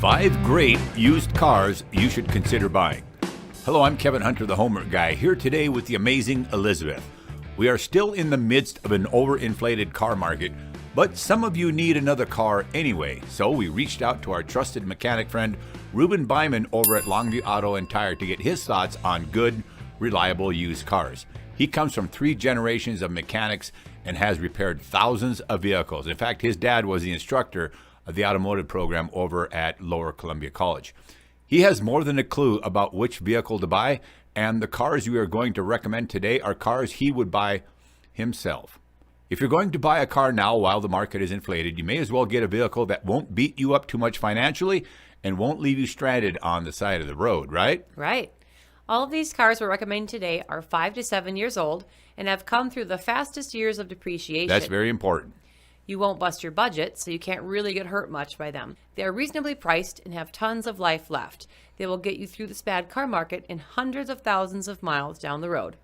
5 great used cars you should consider buying. Hello, I'm Kevin Hunter, the Homework Guy, here today with the amazing Elizabeth. We are still in the midst of an overinflated car market, but some of you need another car anyway, so we reached out to our trusted mechanic friend, Ruben Byman over at Longview Auto and Tire to get his thoughts on good, reliable used cars. He comes from 3 generations of mechanics and has repaired thousands of vehicles. In fact, his dad was the instructor of the automotive program over at Lower Columbia College. He has more than a clue about which vehicle to buy, and the cars we are going to recommend today are cars he would buy himself. If you're going to buy a car now while the market is inflated, you may as well get a vehicle that won't beat you up too much financially and won't leave you stranded on the side of the road, right? Right. All of these cars we're recommending today are 5 to 7 years old and have come through the fastest years of depreciation. That's very important. You won't bust your budget, so you can't really get hurt much by them. They are reasonably priced and have tons of life left. They will get you through this bad car market and hundreds of thousands of miles down the road.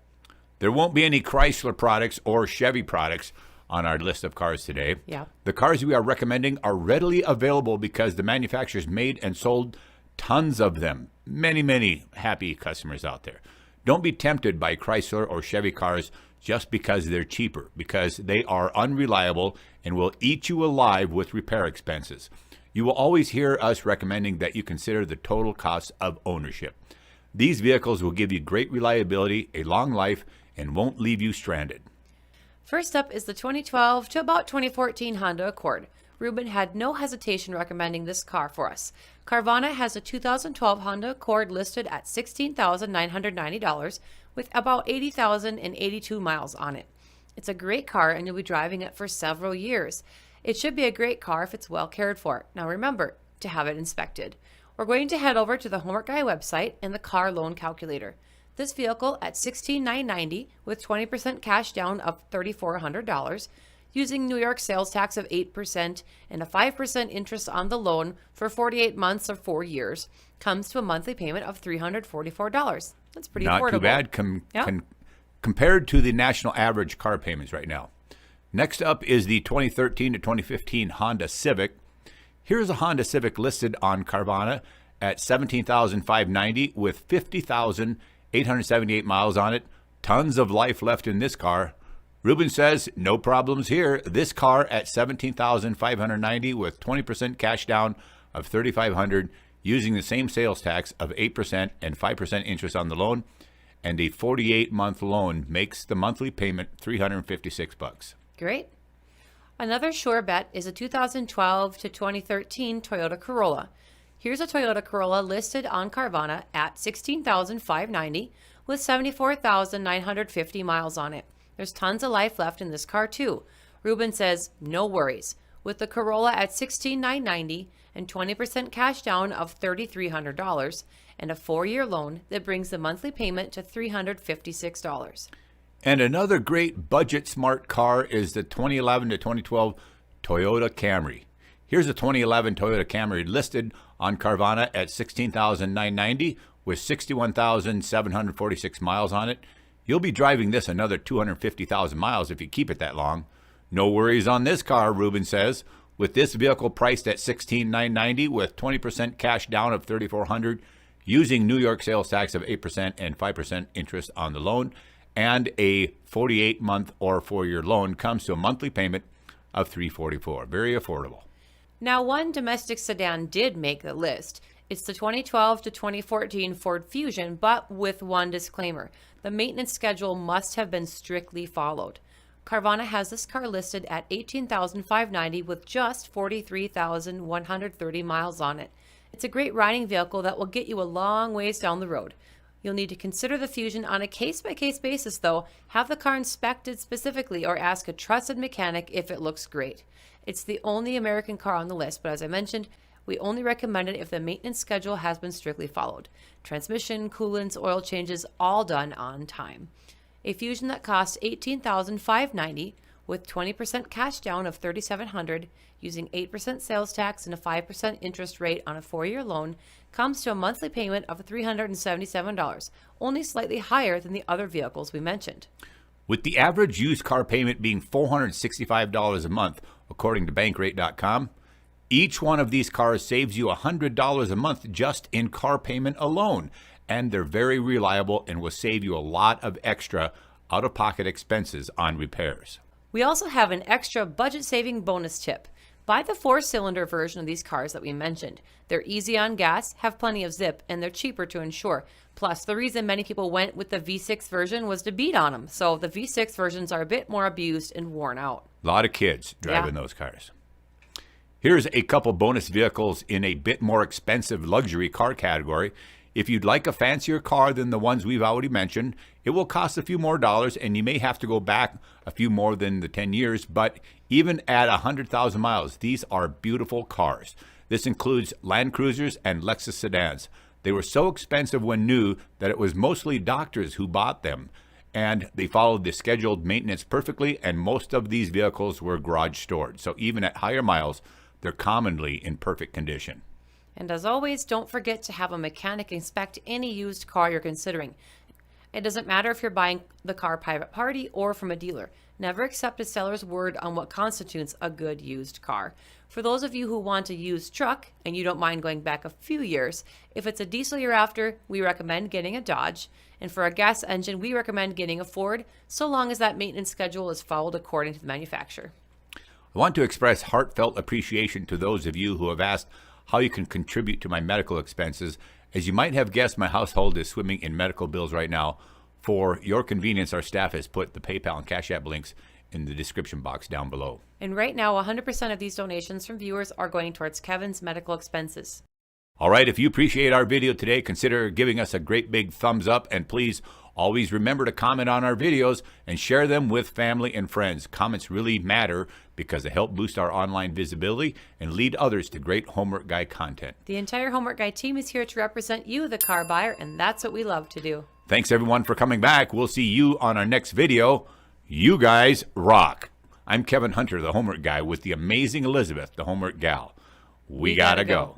There won't be any Chrysler products or Chevy products on our list of cars today. Yeah. The cars we are recommending are readily available because the manufacturers made and sold tons of them. Many happy customers out there. Don't be tempted by Chrysler or Chevy cars just because they're cheaper, because they are unreliable and will eat you alive with repair expenses. You will always hear us recommending that you consider the total cost of ownership. These vehicles will give you great reliability, a long life, and won't leave you stranded. First up is the 2012 to about 2014 Honda Accord. Ruben had no hesitation recommending this car for us. Carvana has a 2012 Honda Accord listed at $16,990 with about 80,082 miles on it. It's a great car and you'll be driving it for several years. It should be a great car if it's well cared for. Now remember to have it inspected. We're going to head over to the Homework Guy website and the car loan calculator. This vehicle at $16,990 with 20% cash down of $3,400, using New York sales tax of 8% and a 5% interest on the loan for 48 months or 4 years, comes to a monthly payment of $344. That's pretty affordable. Not too bad compared to the national average car payments right now. Next up is the 2013 to 2015 Honda Civic. Here's a Honda Civic listed on Carvana at $17,590 with 50,878 miles on it. Tons of life left in this car. Ruben says, no problems here. This car at $17,590 with 20% cash down of $3,500, using the same sales tax of 8% and 5% interest on the loan, and a 48-month loan makes the monthly payment $356. Great. Another sure bet is a 2012 to 2013 Toyota Corolla. Here's a Toyota Corolla listed on Carvana at $16,590 with 74,950 miles on it. There's tons of life left in this car too. Ruben says, no worries. With the Corolla at $16,990 and 20% cash down of $3,300 and a 4-year loan that brings the monthly payment to $356. And another great budget smart car is the 2011 to 2012 Toyota Camry. Here's a 2011 Toyota Camry listed on Carvana at $16,990 with 61,746 miles on it. You'll be driving this another 250,000 miles if you keep it that long. No worries on this car, Ruben says. With this vehicle priced at $16,990 with 20% cash down of $3,400, using New York sales tax of 8% and 5% interest on the loan, and a 48-month or 4-year loan, comes to a monthly payment of $344. Very affordable. Now, one domestic sedan did make the list. It's the 2012 to 2014 Ford Fusion, but with one disclaimer. The maintenance schedule must have been strictly followed. Carvana has this car listed at $18,590 with just 43,130 miles on it. It's a great riding vehicle that will get you a long ways down the road. You'll need to consider the Fusion on a case-by-case basis, though. Have the car inspected specifically or ask a trusted mechanic if it looks great. It's the only American car on the list, but as I mentioned, we only recommend it if the maintenance schedule has been strictly followed. Transmission, coolants, oil changes, all done on time. A Fusion that costs $18,590 with 20% cash down of $3,700, using 8% sales tax and a 5% interest rate on a 4-year loan, comes to a monthly payment of $377, only slightly higher than the other vehicles we mentioned. With the average used car payment being $465 a month, according to Bankrate.com, Each one of these cars saves you $100 a month just in car payment alone, and they're very reliable and will save you a lot of extra out-of-pocket expenses on repairs. We also have an extra budget-saving bonus tip. Buy the 4-cylinder version of these cars that we mentioned. They're easy on gas, have plenty of zip, and they're cheaper to insure. Plus, the reason many people went with the V6 version was to beat on them. So the V6 versions are a bit more abused and worn out. A lot of kids driving those cars. Here's a couple bonus vehicles in a bit more expensive luxury car category. If you'd like a fancier car than the ones we've already mentioned, it will cost a few more dollars, and you may have to go back a few more than the 10 years, but even at 100,000 miles, these are beautiful cars. This includes Land Cruisers and Lexus sedans. They were so expensive when new that it was mostly doctors who bought them, and they followed the scheduled maintenance perfectly, and most of these vehicles were garage stored. So even at higher miles, they're commonly in perfect condition. And as always, don't forget to have a mechanic inspect any used car you're considering. It doesn't matter if you're buying the car private party or from a dealer. Never accept a seller's word on what constitutes a good used car. For those of you who want a used truck and you don't mind going back a few years, if it's a diesel you're after, we recommend getting a Dodge. And for a gas engine, we recommend getting a Ford, so long as that maintenance schedule is followed according to the manufacturer. I want to express heartfelt appreciation to those of you who have asked how you can contribute to my medical expenses. As you might have guessed, my household is swimming in medical bills right now. For your convenience, our staff has put the PayPal and Cash App links in the description box down below. And right now, 100% of these donations from viewers are going towards Kevin's medical expenses. All right, if you appreciate our video today, consider giving us a great big thumbs up, and please always remember to comment on our videos and share them with family and friends. Comments really matter because they help boost our online visibility and lead others to great Homework Guy content. The entire Homework Guy team is here to represent you, the car buyer, and that's what we love to do. Thanks everyone for coming back. We'll see you on our next video. You guys rock. I'm Kevin Hunter, the Homework Guy, with the amazing Elizabeth, the Homework Gal. We gotta go.